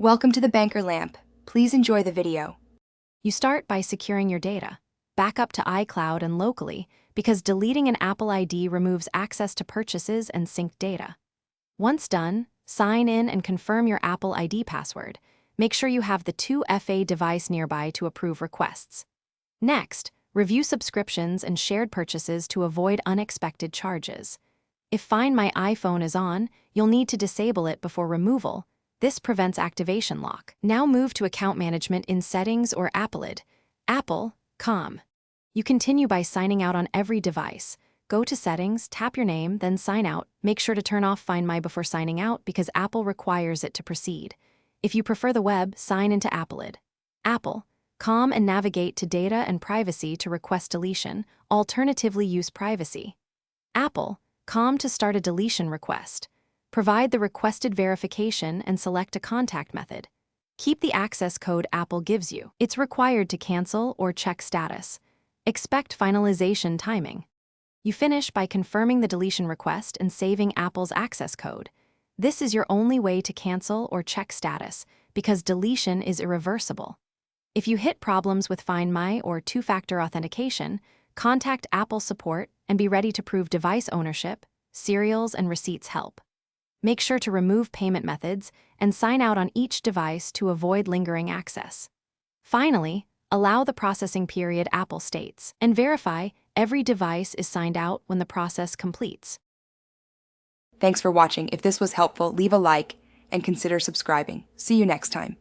Welcome to the Banker Lamp. Please enjoy the video. You start by securing your data. Back up to iCloud and locally, because deleting an Apple ID removes access to purchases and synced data. Once done, sign in and confirm your Apple ID password. Make sure you have the 2FA device nearby to approve requests. Next, review subscriptions and shared purchases to avoid unexpected charges. If Find My iPhone is on, you'll need to disable it before removal. This prevents activation lock. Now move to account management in Settings or Appleid. Apple.com. You continue by signing out on every device. Go to Settings, tap your name, then sign out. Make sure to turn off Find My before signing out because Apple requires it to proceed. If you prefer the web, sign into Appleid. Apple.com and navigate to Data and Privacy to request deletion. Alternatively, use Privacy. Apple.com to start a deletion request. Provide the requested verification and select a contact method. Keep the access code Apple gives you. It's required to cancel or check status. Expect finalization timing. You finish by confirming the deletion request and saving Apple's access code. This is your only way to cancel or check status because deletion is irreversible. If you hit problems with Find My or two-factor authentication, contact Apple support and be ready to prove device ownership, serials, and receipts help. Make sure to remove payment methods and sign out on each device to avoid lingering access. Finally, allow the processing period Apple states and verify every device is signed out when the process completes. Thanks for watching. If this was helpful, leave a like and consider subscribing. See you next time.